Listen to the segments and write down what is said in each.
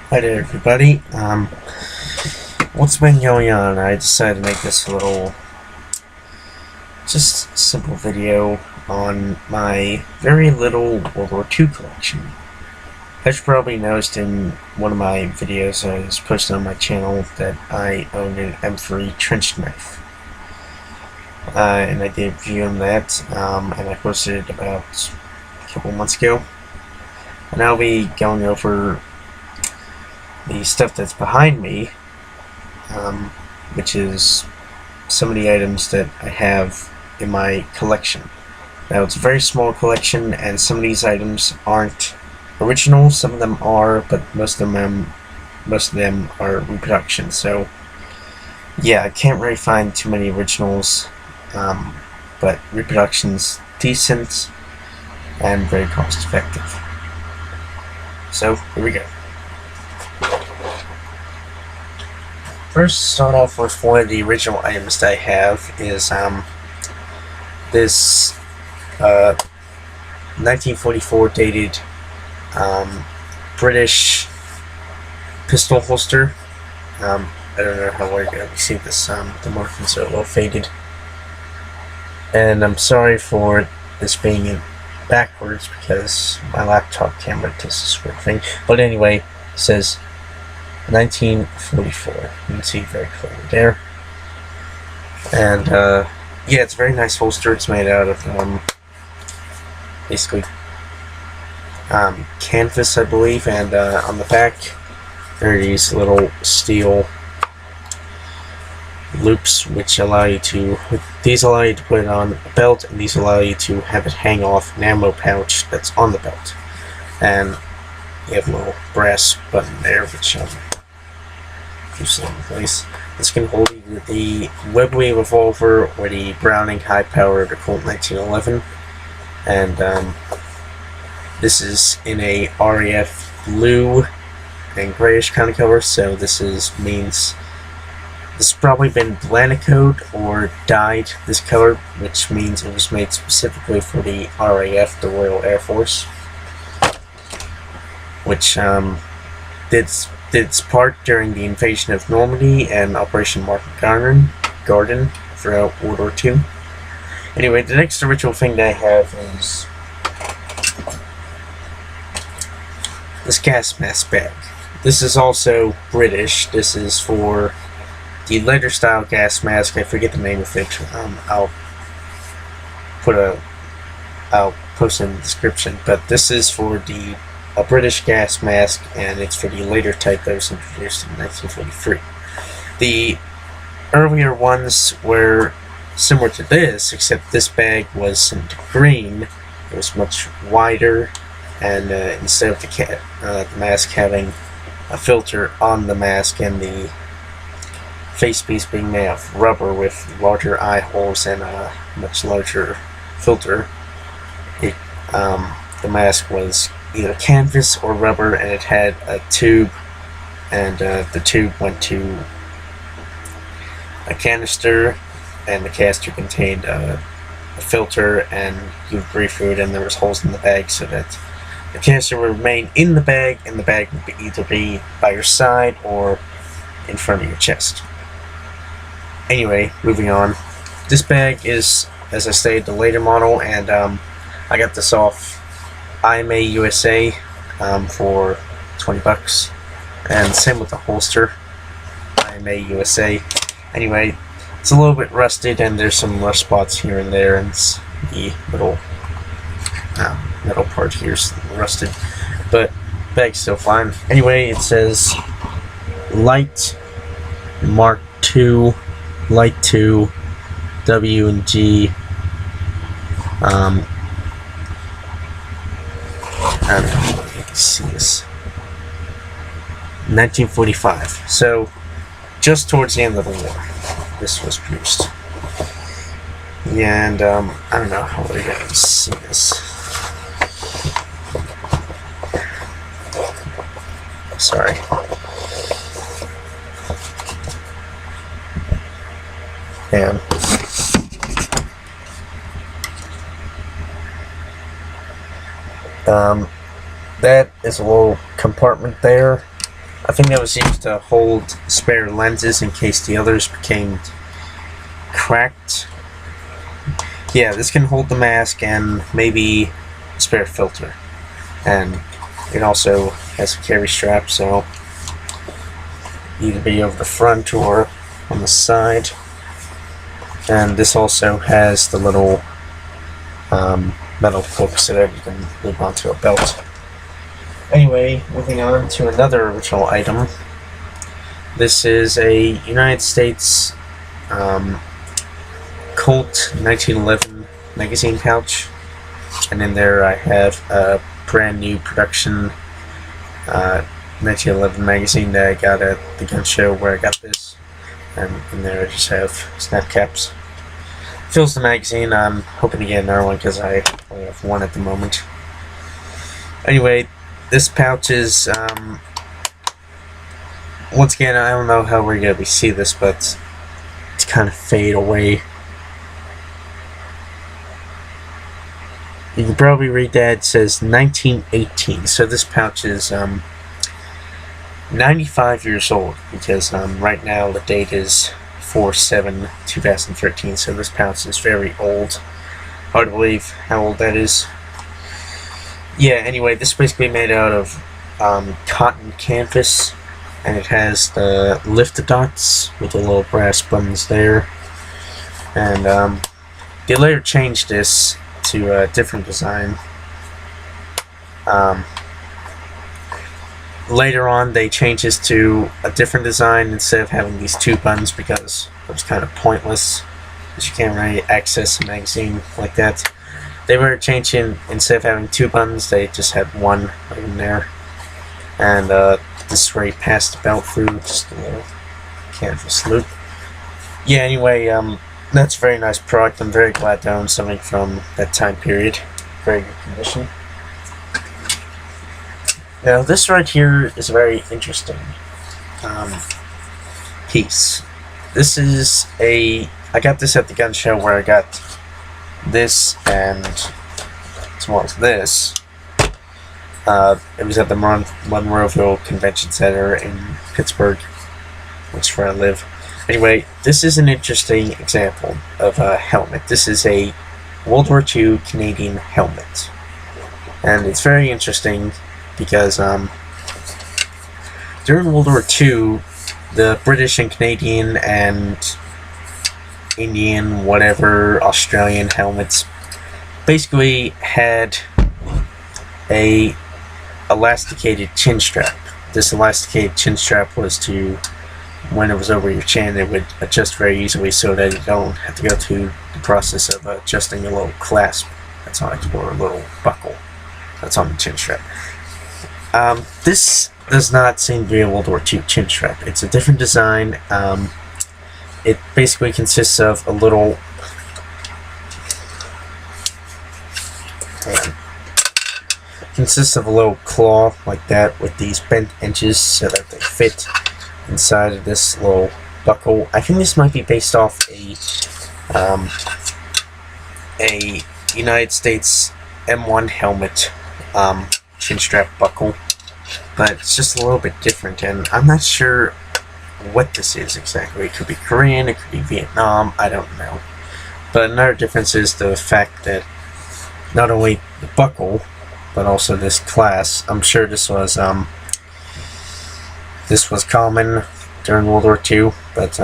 Hi there, everybody. What's been going on? I decided to make this a little, just simple video on my very little World War II collection. As you probably noticed in one of my videos I was posting on my channel that I own an M3 trench knife. And I did review on that, and I posted it about a couple months ago. And I'll be going over the stuff that's behind me, which is some of the items that I have in my collection. Now, it's a very small collection, and some of these items aren't original. Some of them are, but most of them are reproductions. So, yeah, I can't really find too many originals, but reproductions decent and very cost effective. So here we go. First, start off with one of the original items that I have is this 1944 dated British pistol holster. I don't know how well you're going to see this. The markings are a little faded, and I'm sorry for this being in backwards because my laptop camera does this weird thing. But anyway, it says 1944. You can see very clearly there. And yeah, it's a very nice holster. It's made out of basically canvas, I believe, and on the back there are these little steel loops which allow you to put it on a belt, and these allow you to have it hang off an ammo pouch that's on the belt. And you have a little brass button there which keeps it in place. This can hold either the Webway revolver or the Browning high-powered Colt 1911, and this is in a RAF blue and grayish kind of color, so this means this has probably been Blanicoed or dyed this color, which means it was made specifically for the RAF, the Royal Air Force, which did its part during the invasion of Normandy and Operation Market Garden throughout World War II. Anyway, the next original thing that I have is this gas mask bag. This is also British. This is for the leather style gas mask. I forget the name of it. I'll post in the description. But this is for a British gas mask, and it's for the later type that was introduced in 1943. The earlier ones were similar to this, except this bag was in green. It was much wider, and instead of the mask having a filter on the mask and the facepiece being made of rubber with larger eye holes and a much larger filter, the mask was either canvas or rubber, and it had a tube, and the tube went to a canister, and the canister contained a filter, and you would breathe through it, and there was holes in the bag so that the canister would remain in the bag, and the bag would either be by your side or in front of your chest. Anyway, moving on. This bag is, as I stated, the later model, and I got this off IMA USA for 20 bucks, and same with the holster, IMA USA. Anyway, it's a little bit rusted, and there's some rust spots here and there, and it's the little metal part here is rusted, but the bag's still fine. Anyway, it says Light Mark II, Light 2, W and G. I don't know if you can see this. 1945. So, just towards the end of the war, this was produced. Yeah, and I don't know how we're going to see this. Sorry. And that is a little compartment there. I think that was used to hold spare lenses in case the others became cracked. Yeah, this can hold the mask and maybe a spare filter. And it also has a carry strap, so either be over the front or on the side. And this also has the little metal hooks so that you can loop onto a belt. Anyway, moving on to another original item. This is a United States Colt 1911 magazine pouch, and in there I have a brand new production 1911 magazine that I got at the gun show where I got this, and in there I just have snap caps. Fills the magazine. I'm hoping to get another one because I only have one at the moment. Anyway, this pouch is once again, I don't know how we're gonna see this, but it's kind of fade away. You can probably read that. It says 1918, so this pouch is 95 years old, because right now the date is 4/7/2013, so this pouch is very old. Hard to believe how old that is. Yeah, anyway, this is basically made out of cotton canvas, and it has the lift dots with the little brass buttons there. And they later changed this to a different design. Later on, they changed this to a different design instead of having these two buttons, because it was kind of pointless, because you can't really access a magazine like that. They were changing, instead of having two buttons, they just had one right in there. And this is where you pass the belt through, just a little canvas loop. Yeah, anyway, that's a very nice product. I'm very glad to own something from that time period. Very good condition. Now, this right here is a very interesting piece. This is I got this at the gun show where I got this and as well as this. It was at the Monroeville Convention Center in Pittsburgh, which is where I live. Anyway, this is an interesting example of a helmet. This is a World War II Canadian helmet. And it's very interesting because during World War II, the British and Canadian and Indian, whatever, Australian helmets basically had a elasticated chin strap. This elasticated chin strap was to, when it was over your chin, it would adjust very easily so that you don't have to go through the process of adjusting a little clasp that's on it, or a little buckle that's on the chin strap. This does not seem to be a World War II chin strap. It's a different design. It basically consists of a little claw like that with these bent edges so that they fit inside of this little buckle. I think this might be based off a United States M1 helmet chin strap buckle, but it's just a little bit different, and I'm not sure what this is exactly. It could be Korean, it could be Vietnam, I don't know. But another difference is the fact that not only the buckle, but also this clasp. I'm sure this was common during World War II, but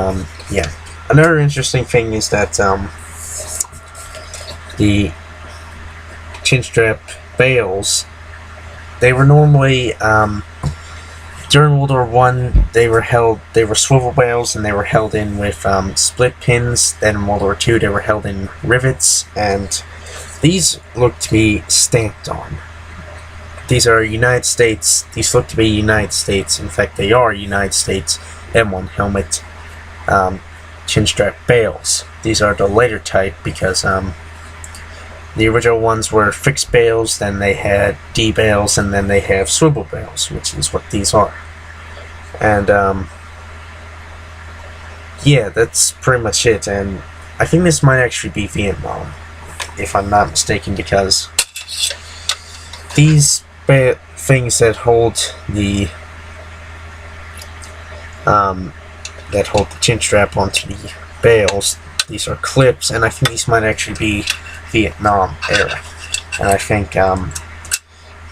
yeah. Another interesting thing is that the chin strap bales, they were normally during World War I, they were swivel bales, and they were held in with split pins. Then in World War II, they were held in rivets, and these look to be stamped on. These are United States. These look to be United States. In fact, they are United States M1 helmet chin strap bales. These are the later type because the original ones were fixed bales, then they had D bales, and then they have swivel bales, which is what these are. And yeah, that's pretty much it. And I think this might actually be Vietnam, if I'm not mistaken, because these things that hold the that hold the chin strap onto the bales. These are clips, and I think these might actually be Vietnam era. And I think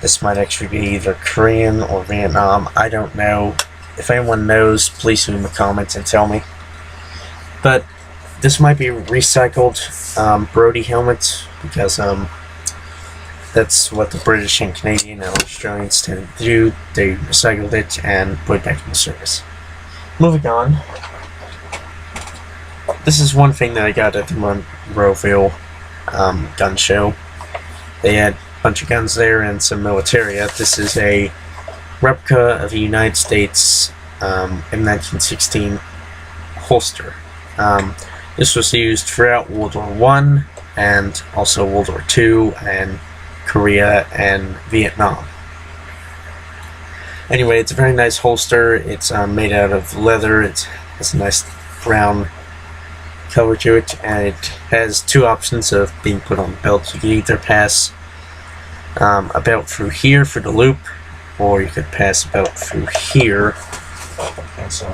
this might actually be either Korean or Vietnam. I don't know. If anyone knows, please leave in the comments and tell me. But this might be recycled Brody helmets, because that's what the British and Canadian and Australians tend to do. They recycled it and put it back into service. Moving on. This is one thing that I got at the Monroeville gun show. They had a bunch of guns there and some militaria. This is a replica of a United States M1916 holster. This was used throughout World War I and also World War II and Korea and Vietnam. Anyway, it's a very nice holster. It's made out of leather. It has a nice brown color to it, and it has two options of being put on the belt. You can either pass a belt through here for the loop, or you could pass a belt through here and some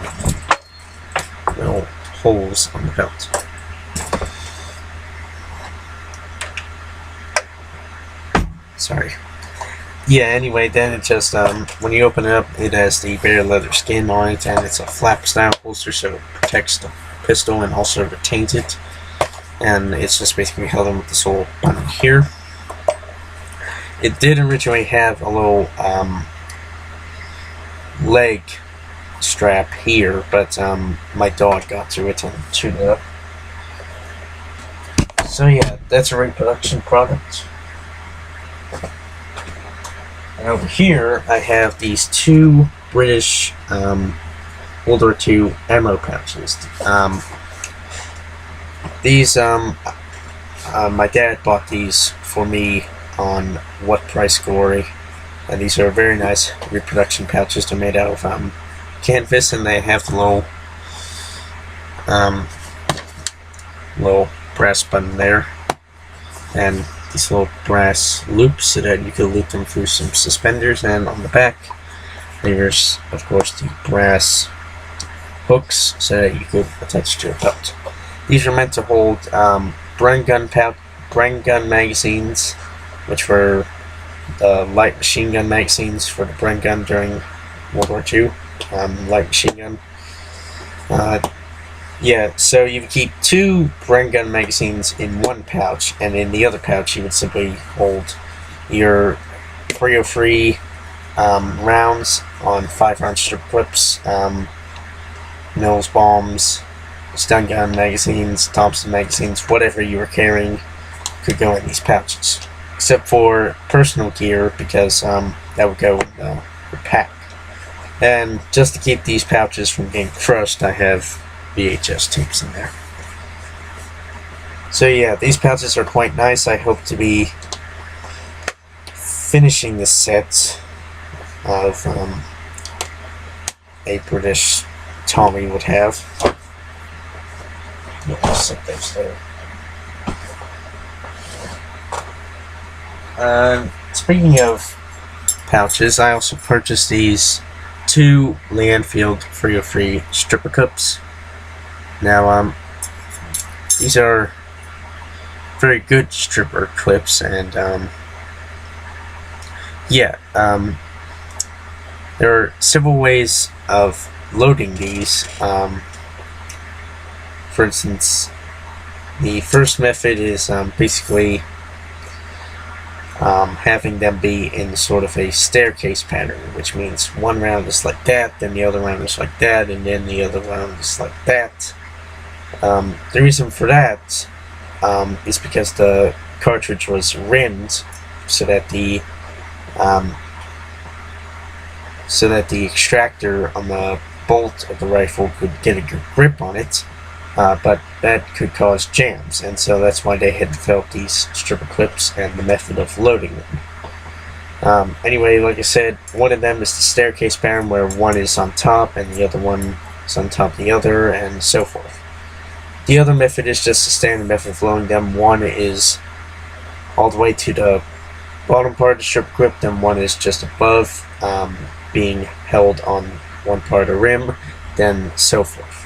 little holes on the belt. Sorry. Yeah, anyway, then it just, when you open it up, it has the bare leather skin on it, and it's a flap style holster, so it protects the pistol and also retains it. And it's just basically held on with this little button here. It did originally have a little leg strap here, but my dog got to it and chewed it up. So yeah, that's a reproduction product. And over here, I have these two British World War II ammo pouches. These, my dad bought these for me on What Price Glory, and these are very nice reproduction pouches. They're made out of canvas, and they have the little brass button there, and these little brass loops so that you can loop them through some suspenders. And on the back, there's of course the brass hooks so that you could attach to a belt. These are meant to hold Bren gun magazines, which were the light machine gun magazines for the Bren gun during World War II. Light machine gun. Yeah, so you would keep two Bren gun magazines in one pouch, and in the other pouch you would simply hold your 303 rounds on 5-round strip clips, Mills bombs, stun gun magazines, Thompson magazines, whatever you were carrying could go in these pouches. Except for personal gear, because that would go in the pack. And just to keep these pouches from getting crushed, I have VHS tapes in there. So yeah, these pouches are quite nice. I hope to be finishing this set of a British Tommy would have. Yeah, I'll set those there. Speaking of pouches, I also purchased these two Lanfield 303 stripper cups. Now, these are very good stripper clips, and yeah, there are several ways of loading these. For instance, the first method is basically having them be in sort of a staircase pattern, which means one round is like that, then the other round is like that, and then the other round is like that. The reason for that is because the cartridge was rimmed so that the extractor on the bolt of the rifle could get a good grip on it, but that could cause jams, and so that's why they had developed these stripper clips and the method of loading them. Anyway, like I said, one of them is the staircase pattern, where one is on top and the other one is on top of the other, and so forth. The other method is just the standard method of loading them. One is all the way to the bottom part of the stripper clip, then one is just above, being held on one part of the rim, then so forth.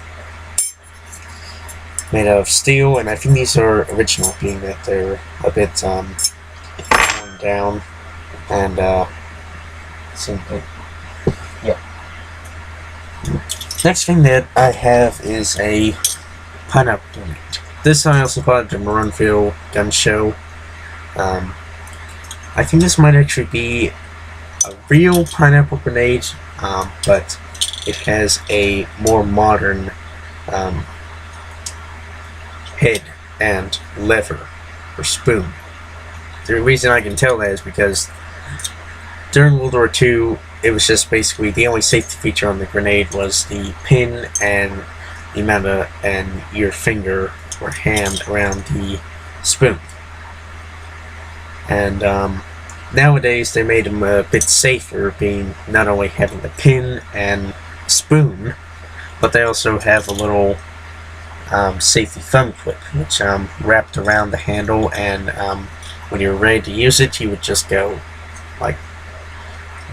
Made out of steel, and I think these are original, being that they're a bit worn down, and yeah. Next thing that I have is a pineapple grenade. This I also bought at the Mournful gun show. I think this might actually be a real pineapple grenade, but it has a more modern head and lever or spoon. The reason I can tell that is because during World War II, it was just basically the only safety feature on the grenade was the pin and the amount of your finger or hand around the spoon. And nowadays they made them a bit safer, being not only having the pin and spoon, but they also have a little safety thumb clip, which wrapped around the handle, and when you're ready to use it, you would just go like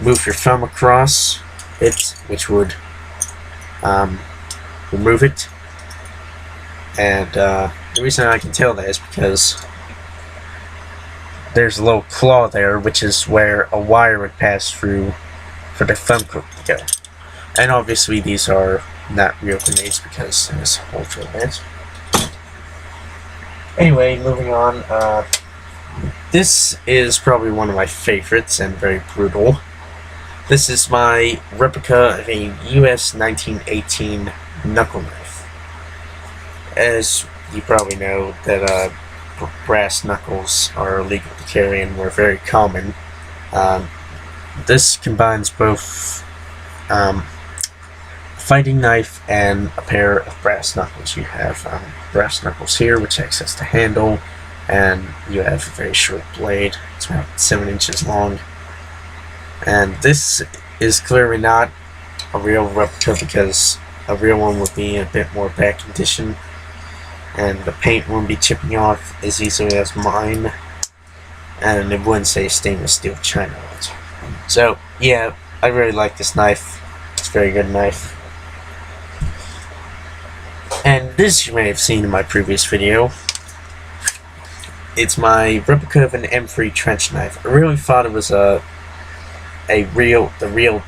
move your thumb across it, which would remove it. And the reason I can tell that is because there's a little claw there, which is where a wire would pass through for the thumb clip to go. And obviously these are not real grenades because there's ultra advanced. Anyway, moving on. This is probably one of my favorites and very brutal. This is my replica of a US 1918 knuckle knife. As you probably know, that brass knuckles are illegal to carry and were very common. This combines both fighting knife and a pair of brass knuckles. You have brass knuckles here, which access the handle, and you have a very short blade. It's about 7 inches long. And this is clearly not a real replica, because a real one would be in a bit more bad condition, and the paint wouldn't be chipping off as easily as mine, and it wouldn't say stainless steel China on it. So yeah, I really like this knife. It's a very good knife. And this you may have seen in my previous video. It's my replica of an M3 trench knife. I really thought it was the real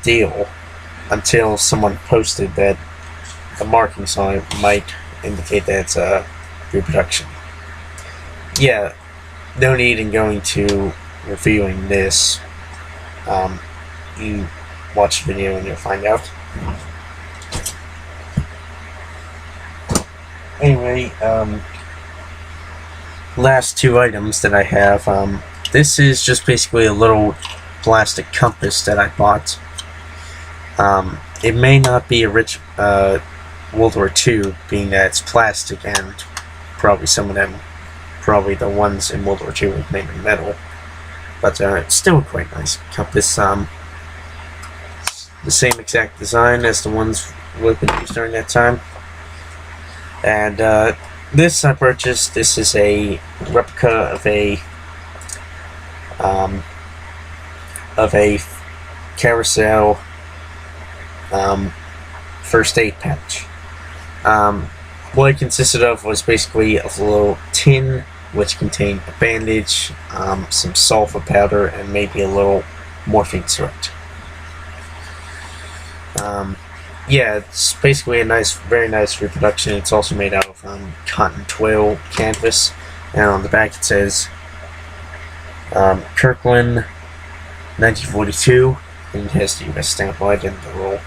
deal until someone posted that the markings on it might indicate that it's a reproduction. Yeah, no need in going to reviewing this. You watch the video and you'll find out. Anyway, last two items that I have. This is just basically a little plastic compass that I bought. It may not be a rich World War II, being that it's plastic, and probably some of them, probably the ones in World War II were made of metal, but it's still a quite nice compass. The same exact design as the ones would have been used during that time. And this I purchased. This is a replica of a carousel first aid pouch. What it consisted of was basically a little tin which contained a bandage, some sulfa powder, and maybe a little morphine syringe. Yeah, it's basically a nice, very nice reproduction. It's also made out of cotton twill canvas, and on the back it says Kirkland 1942, and it has the US stamp on it and the little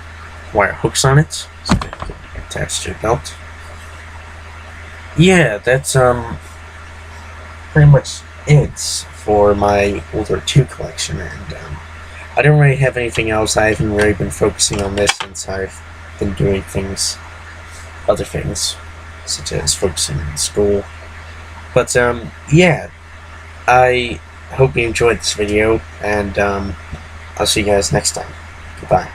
wire hooks on it, so attached to your belt. Yeah, that's pretty much it for my World War II collection, and I don't really have anything else. I haven't really been focusing on this since I've been doing other things, such as focusing on school. But yeah, I hope you enjoyed this video, and I'll see you guys next time. Goodbye.